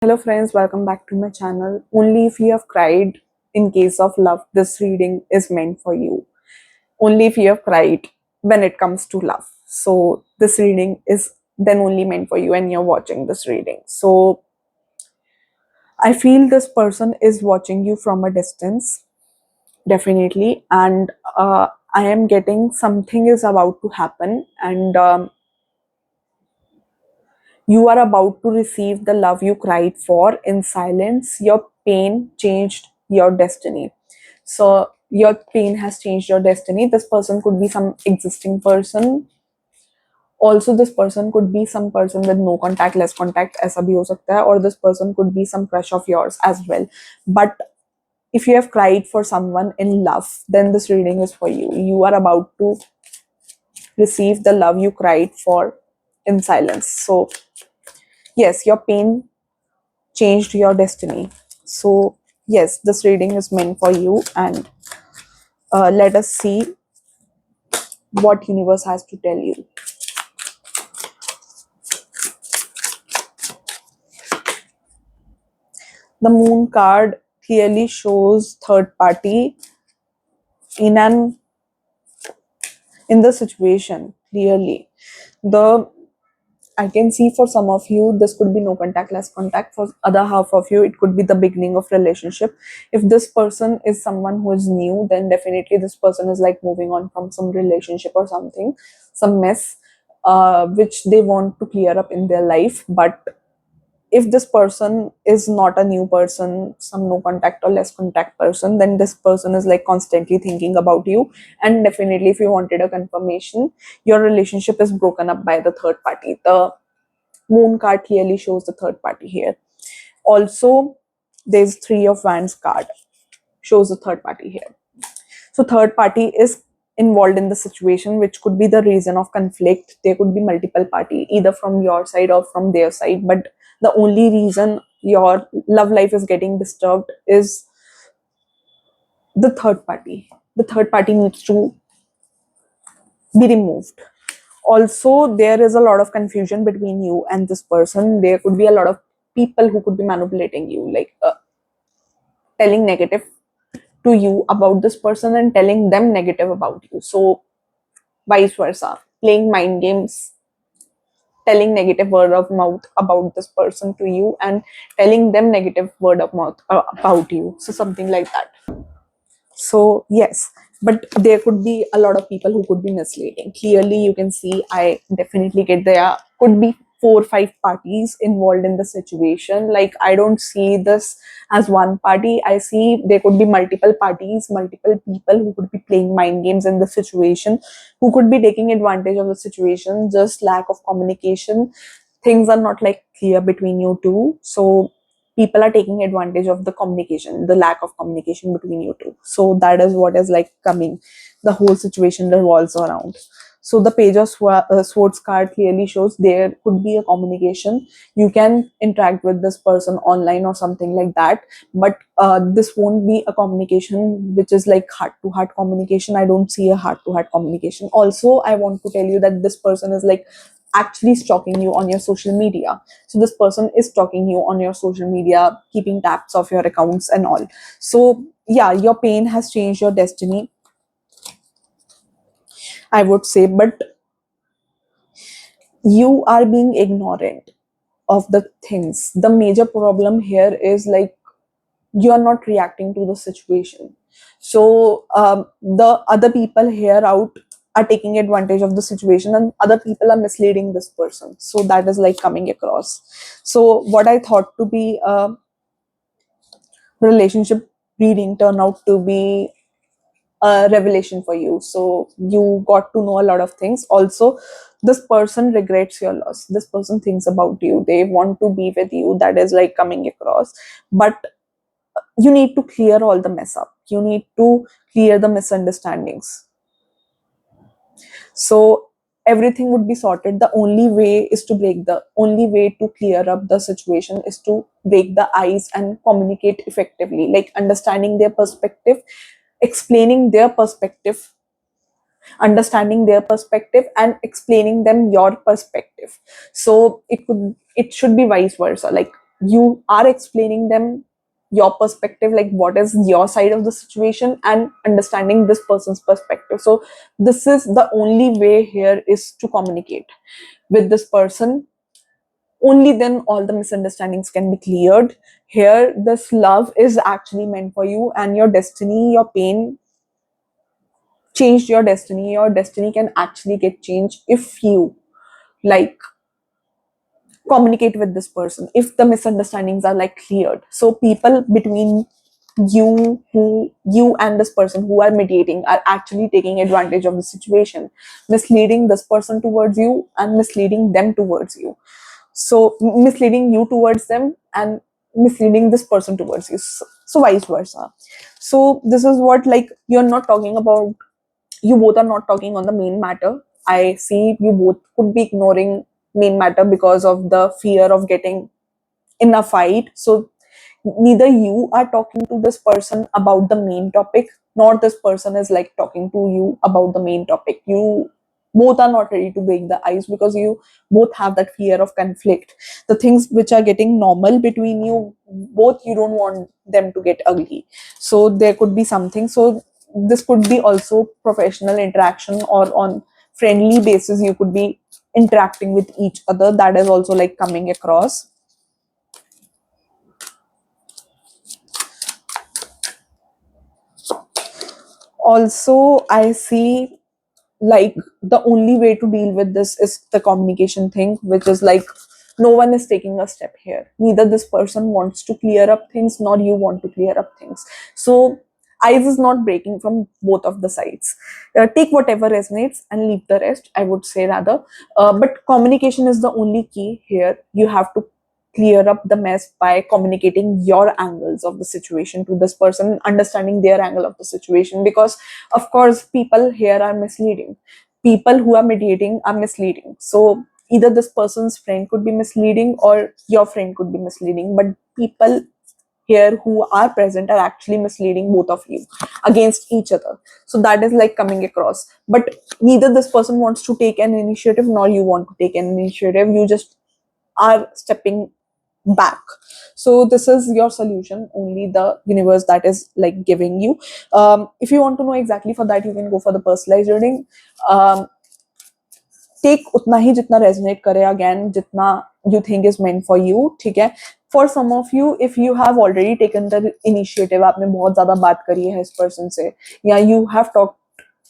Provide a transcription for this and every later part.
Hello friends, welcome back to my channel. Only if you have cried in case of love, this reading is meant for you. Only if you have cried when it comes to love. So this reading is then only meant for you and you're watching this reading. So I feel this person is watching you from a distance, definitely. And I am getting something is about to happen and you are about to receive the love you cried for in silence. Your pain changed your destiny. So, your pain has changed your destiny. This person could be some existing person. Also, this person could be some person with no contact, less contact, ऐसा भी हो सकता है. Or this person could be some crush of yours as well. But if you have cried for someone in love, then this reading is for you. You are about to receive the love you cried for in silence. So, yes, your pain changed your destiny. So, yes, this reading is meant for you, and let us see what universe has to tell you. The moon card clearly shows third party in an in the situation. Clearly, the I can see for some of you this could be no contact, less contact. For other half of you, it could be the beginning of relationship. If this person is someone who is new, then definitely this person is like moving on from some relationship or something, some mess, which they want to clear up in their life. But if this person is not a new person, some no contact or less contact person, then this person is like constantly thinking about you. And definitely, if you wanted a confirmation, your relationship is broken up by the third party. The moon card clearly shows the third party here. Also, there's three of wands card shows the third party here. So third party is involved in the situation, which could be the reason of conflict. There could be multiple party, either from your side or from their side. But the only reason your love life is getting disturbed is the third party. The third party needs to be removed. Also, there is a lot of confusion between you and this person. There could be a lot of people who could be manipulating you, like telling negative to you about this person and telling them negative about you. So vice versa, playing mind games, telling negative word of mouth about this person to you and telling them negative word of mouth about you. So something like that. So yes, but there could be a lot of people who could be misleading. Clearly you can see, I definitely get there could be 4 or 5 parties involved in the situation. Like, I don't see this as one party. I see there could be multiple parties, multiple people who could be playing mind games in the situation, who could be taking advantage of the situation. Just lack of communication, things are not like clear between you two. So people are taking advantage of the communication, the lack of communication between you two. So that is what is like coming. The whole situation revolves around. So the page of swords card clearly shows there could be a communication. You can interact with this person online or something like that, but this won't be a communication which is like heart to heart communication. I don't see a heart to heart communication. Also, I want to tell you that this person is like actually stalking you on your social media. So this person is stalking you on your social media, keeping tabs of your accounts and all. So yeah, your pain has changed your destiny, I would say. But you are being ignorant of the things. The major problem here is like you are not reacting to the situation. So the other people here out are taking advantage of the situation, and other people are misleading this person. So that is like coming across. So what I thought to be a relationship reading turned out to be a revelation for you. So you got to know a lot of things. Also, this person regrets your loss. This person thinks about you. They want to be with you. That is like coming across. But you need to clear all the mess up. You need to clear the misunderstandings. So everything would be sorted. The only way to clear up the situation is to break the ice and communicate effectively, like understanding their perspective, explaining their perspective, understanding their perspective and explaining them your perspective. So it should be vice versa. Like, you are explaining them your perspective, like what is your side of the situation, and understanding this person's perspective. So this is the only way here, is to communicate with this person. Only then all the misunderstandings can be cleared. Here this love is actually meant for you, and your destiny, your pain changed your destiny. Your destiny can actually get changed if you, like, communicate with this person, if the misunderstandings are like cleared. So people between you and this person who are mediating are actually taking advantage of the situation, misleading this person towards you and misleading them towards you. So misleading you towards them and misleading this person towards you, so vice versa. So this is what, like, you're not talking about, you both are not talking on the main matter. I see you both could be ignoring main matter because of the fear of getting in a fight. So neither you are talking to this person about the main topic, nor this person is like talking to you about the main topic. You both are not ready to break the ice because you both have that fear of conflict. The things which are getting normal between you both, you don't want them to get ugly. So there could be something. So this could be also professional interaction, or on friendly basis you could be interacting with each other. That is also like coming across. Also, I see, like, the only way to deal with this is the communication thing, which is like no one is taking a step here. Neither this person wants to clear up things, nor you want to clear up things. So ice is not breaking from both of the sides. Take whatever resonates and leave the rest, I would say, rather. But communication is the only key here. You have to clear up the mess by communicating your angles of the situation to this person, understanding their angle of the situation. Because of course people here are misleading, people who are mediating are misleading. So either this person's friend could be misleading or your friend could be misleading, but people here who are present are actually misleading both of you against each other. So that is like coming across. But neither this person wants to take an initiative, nor you want to take an initiative. You just are stepping back. So this is your solution, only the universe that is like giving you. If you want to know exactly for that, you can go for the personalized reading. um, take उतना ही जितना resonate करे, again जितना you think is meant for you, ठीक है. For some of you, if you have already taken the initiative, आपने बहुत ज्यादा बात करी है इस पर्सन से, या you have talk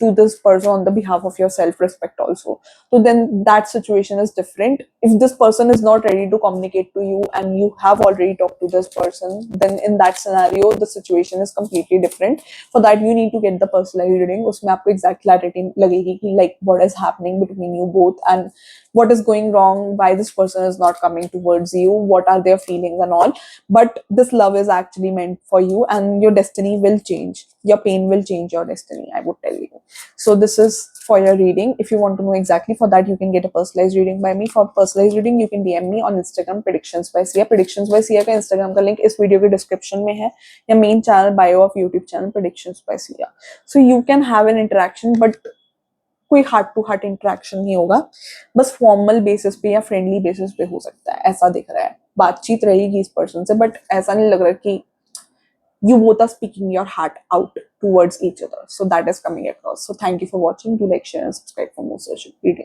to this person on the behalf of your self respect also, so then that situation is different. If this person is not ready to communicate to you and you have already talked to this person, then in that scenario the situation is completely different. For that you need to get the personalized reading. उसमें आपको exact clarity लगेगी कि like what is happening between you both and what is going wrong, why this person is not coming towards you, what are their feelings and all. But this love is actually meant for you, and your destiny will change. Your pain will change your destiny, I would tell you. So this is for your reading. If you want to know exactly for that, you can get a personalized reading by me. For personalized reading, you can DM me on Instagram, predictions by Sia. Predictions by Sia का Instagram का link इस video के description में है, या main channel bio of YouTube channel predictions by Sia. So you can have an interaction, but कोई heart to heart interaction नहीं होगा. बस फॉर्मल बेसिस पे या फ्रेंडली बेसिस पे हो सकता है, ऐसा दिख रहा है. बातचीत रहेगी इस पर्सन से, बट ऐसा नहीं लग रहा कि you both are speaking your heart out towards each other. So that is coming across. So thank you for watching. Do like, share, and subscribe for more such reading.